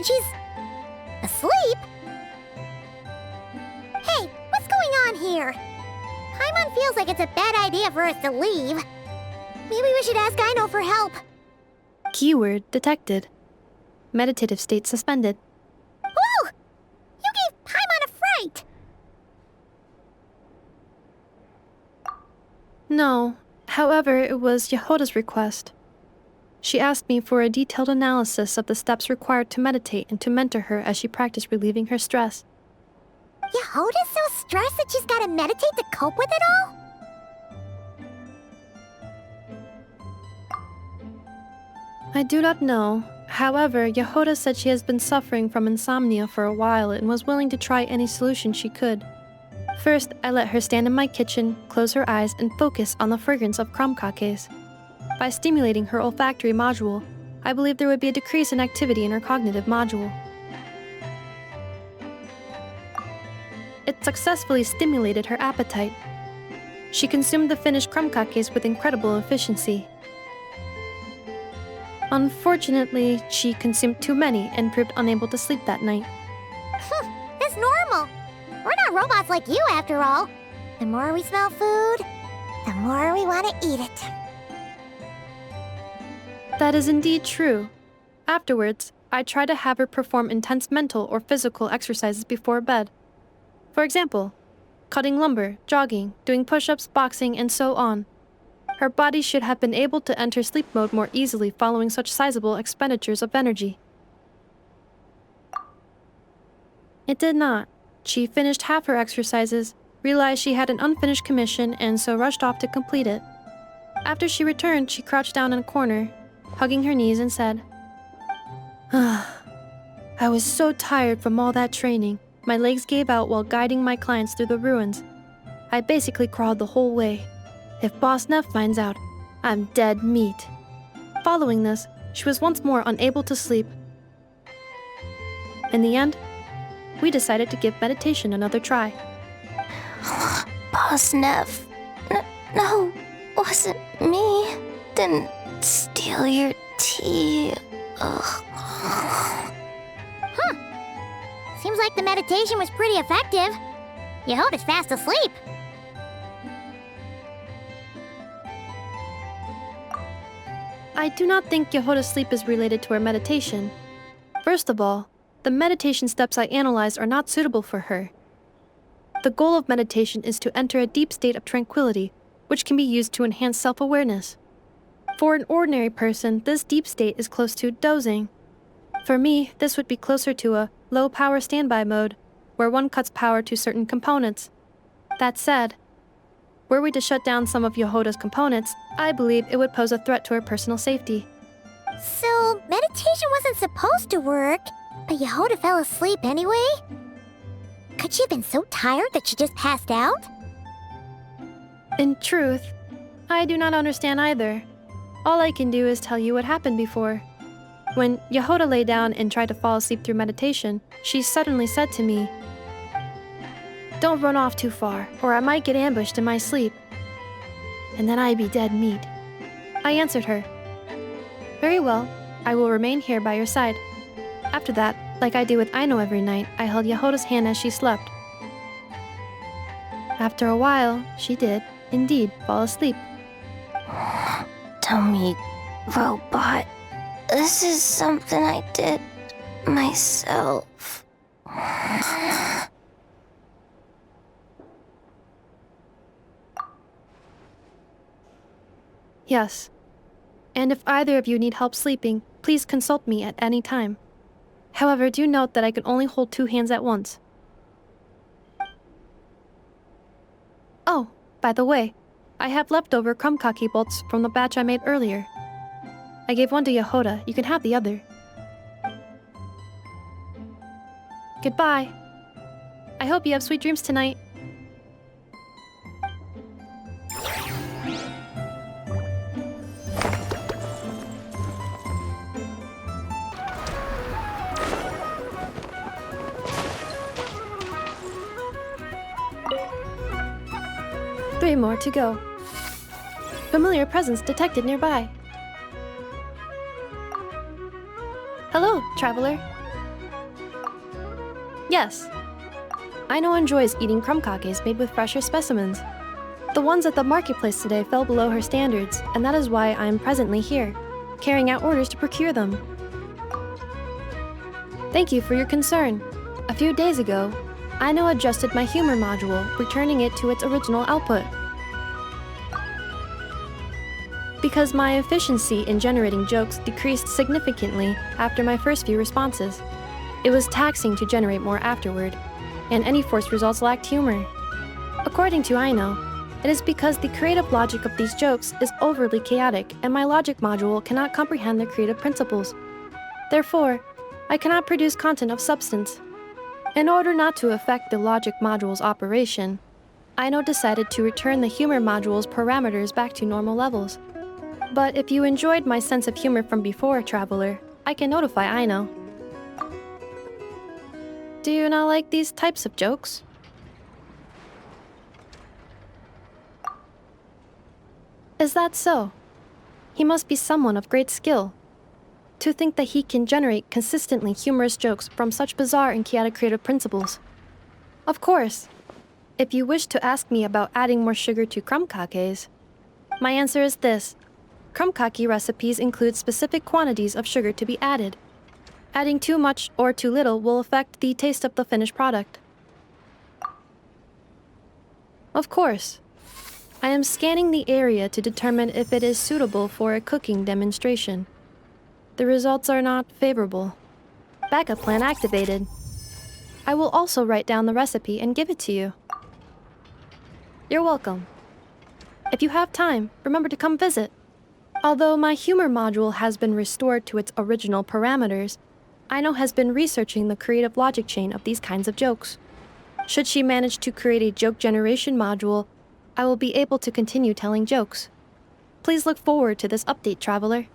she's asleep? Hey, what's going on here? Paimon feels like it's a bad idea for us to leave. Maybe we should ask Aino for help. Keyword detected. Meditative state suspended. Whoa! You gave Paimon a fright! No, however, it was Yehoda's request. She asked me for a detailed analysis of the steps required to meditate and to mentor her as she practiced relieving her stress. Yehoda's so stressed that she's gotta meditate to cope with it all? I do not know. However, Yehoda said she has been suffering from insomnia for a while and was willing to try any solution she could. First, I let her stand in my kitchen, close her eyes, and focus on the fragrance of crumb-kakes. By stimulating her olfactory module, I believe there would be a decrease in activity in her cognitive module. It successfully stimulated her appetite. She consumed the finished crumb-kakes with incredible efficiency. Unfortunately, she consumed too many and proved unable to sleep that night. That's normal. We're not robots like you, after all. The more we smell food, the more we want to eat it. That is indeed true. Afterwards, I try to have her perform intense mental or physical exercises before bed. For example, cutting lumber, jogging, doing push-ups, boxing, and so on. Her body should have been able to enter sleep mode more easily following such sizable expenditures of energy. It did not. She finished half her exercises, realized she had an unfinished commission, and so rushed off to complete it. After she returned, she crouched down in a corner, hugging her knees, and said, I was so tired from all that training. My legs gave out while guiding my clients through the ruins. I basically crawled the whole way. If Boss Neff finds out, I'm dead meat. Following this, she was once more unable to sleep. In the end, we decided to give meditation another try. Boss Neff. No, wasn't me. Didn't steal your tea. Ugh. Seems like the meditation was pretty effective. Yehoda's fast asleep. I do not think Yehoda's sleep is related to her meditation. First of all, the meditation steps I analyzed are not suitable for her. The goal of meditation is to enter a deep state of tranquility, which can be used to enhance self-awareness. For an ordinary person, this deep state is close to dozing. For me, this would be closer to a low-power standby mode, where one cuts power to certain components. That said, were we to shut down some of Yehoda's components, I believe it would pose a threat to her personal safety. So, meditation wasn't supposed to work, but Yehoda fell asleep anyway? Could she have been so tired that she just passed out? In truth, I do not understand either. All I can do is tell you what happened before. When Yehoda lay down and tried to fall asleep through meditation, she suddenly said to me, "Don't run off too far, or I might get ambushed in my sleep. And then I'd be dead meat." I answered her, "Very well, I will remain here by your side." After that, like I do with Aino every night, I held Yehoda's hand as she slept. After a while, she did, indeed, fall asleep. Dummy robot. This is something I did myself. Yes. And if either of you need help sleeping, please consult me at any time. However, do note that I can only hold 2 hands at once. Oh, by the way, I have leftover crumb-kake bolts from the batch I made earlier. I gave one to Yehoda. You can have the other. Goodbye. I hope you have sweet dreams tonight. Three more to go. Familiar presence detected nearby. Hello, traveler. Yes. Aino enjoys eating crumb kakes made with fresher specimens. The ones at the marketplace today fell below her standards, and that is why I am presently here, carrying out orders to procure them. Thank you for your concern. A few days ago, Aino adjusted my humor module, returning it to its original output. Because my efficiency in generating jokes decreased significantly after my first few responses. It was taxing to generate more afterward, and any forced results lacked humor. According to Aino, it is because the creative logic of these jokes is overly chaotic and my logic module cannot comprehend their creative principles. Therefore, I cannot produce content of substance. In order not to affect the logic module's operation, Aino decided to return the humor module's parameters back to normal levels. But if you enjoyed my sense of humor from before, Traveler, I can notify Aino. Do you not like these types of jokes? Is that so? He must be someone of great skill. To think that he can generate consistently humorous jokes from such bizarre and chaotic creative principles. Of course, if you wish to ask me about adding more sugar to crumb kakes, my answer is this. Crumb kake recipes include specific quantities of sugar to be added. Adding too much or too little will affect the taste of the finished product. Of course, I am scanning the area to determine if it is suitable for a cooking demonstration. The results are not favorable. Backup plan activated. I will also write down the recipe and give it to you. You're welcome. If you have time, remember to come visit. Although my humor module has been restored to its original parameters, Aino has been researching the creative logic chain of these kinds of jokes. Should she manage to create a joke generation module, I will be able to continue telling jokes. Please look forward to this update, Traveler.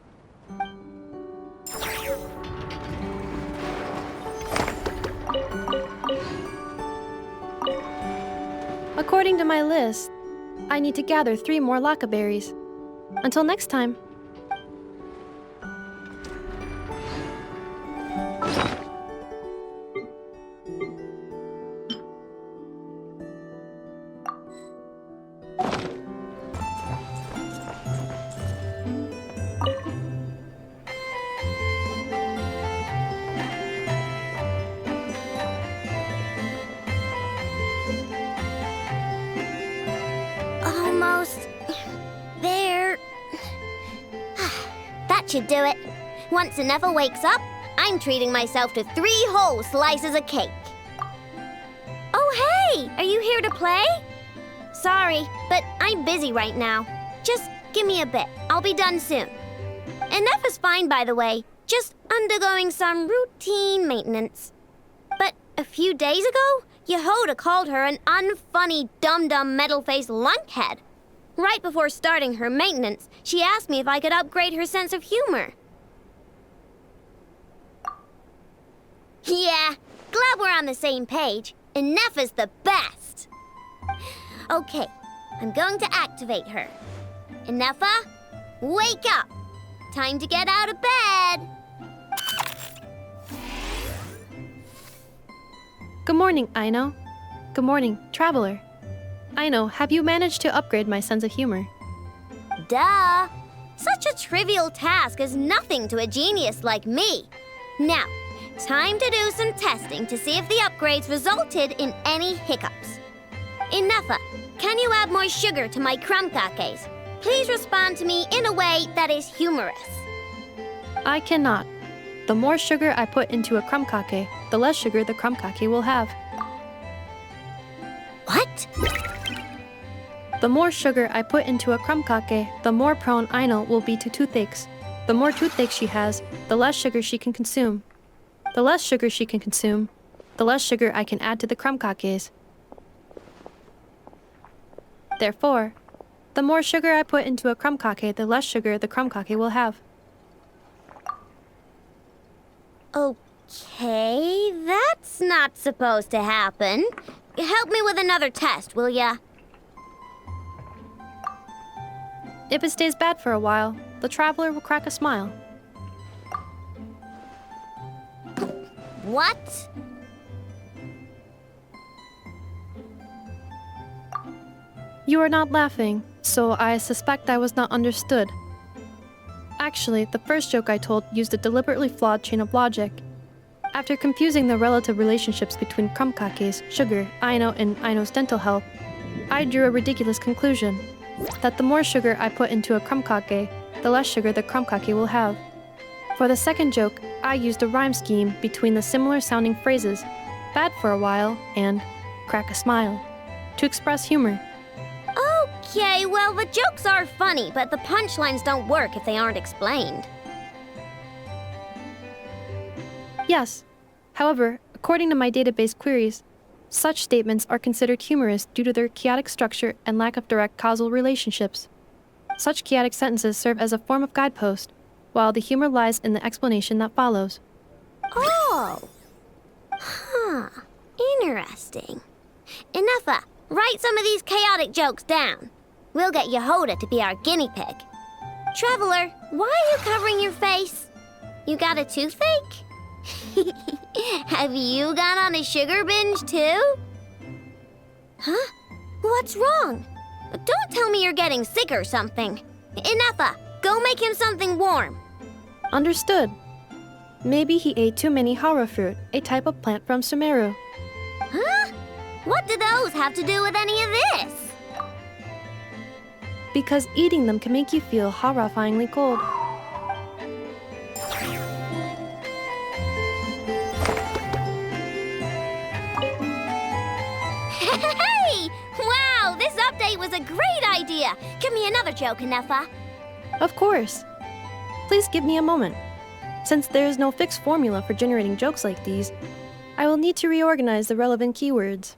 According to my list, I need to gather 3 more lakaberries. Until next time. Almost there. That should do it. Once Ineffa wakes up, I'm treating myself to 3 whole slices of cake. Oh, hey! Are you here to play? Sorry, but I'm busy right now. Just give me a bit. I'll be done soon. Ineffa's fine, by the way. Just undergoing some routine maintenance. But a few days ago, Yehoda called her an unfunny, dum-dum, metal-faced lunkhead. Right before starting her maintenance, she asked me if I could upgrade her sense of humor. Yeah, glad we're on the same page. Ineffa's the best. Okay, I'm going to activate her. Ineffa, wake up. Time to get out of bed. Good morning, Aino. Good morning, Traveler. Aino, have you managed to upgrade my sense of humor? Duh. Such a trivial task is nothing to a genius like me. Now, time to do some testing to see if the upgrades resulted in any hiccups. Ineffa, can you add more sugar to my crumb kakes? Please respond to me in a way that is humorous. I cannot. The more sugar I put into a crumb kake, the less sugar the crumb kake will have. What? The more sugar I put into a crumb kake, the more prone Aino will be to toothaches. The more toothaches she has, the less sugar she can consume. The less sugar she can consume, the less sugar I can add to the crumb kakes. Therefore, the more sugar I put into a crumb kake, the less sugar the crumb kake will have. Okay, that's not supposed to happen. Help me with another test, will ya? If it stays bad for a while, the Traveler will crack a smile. What? You are not laughing, so I suspect I was not understood. Actually, the first joke I told used a deliberately flawed chain of logic. After confusing the relative relationships between krumkake's sugar, Aino, and Aino's dental health, I drew a ridiculous conclusion. That the more sugar I put into a krumkake, the less sugar the krumkake will have. For the second joke, I used a rhyme scheme between the similar sounding phrases, bad for a while and crack a smile, to express humor. Okay, well, the jokes are funny, but the punchlines don't work if they aren't explained. Yes. However, according to my database queries, such statements are considered humorous due to their chaotic structure and lack of direct causal relationships. Such chaotic sentences serve as a form of guidepost, while the humor lies in the explanation that follows. Oh! Huh. Interesting. Ineffa, write some of these chaotic jokes down. We'll get Yehoda to be our guinea pig. Traveler, why are you covering your face? You got a toothache? Have you gone on a sugar binge too? Huh? What's wrong? Don't tell me you're getting sick or something. Ineffa, go make him something warm. Understood. Maybe he ate too many hara fruit, a type of plant from Sumeru. Huh? What do those have to do with any of this? Because eating them can make you feel horrifyingly cold. Hey! Wow, this update was a great idea. Give me another joke, Ineffa. Of course. Please give me a moment. Since there is no fixed formula for generating jokes like these, I will need to reorganize the relevant keywords.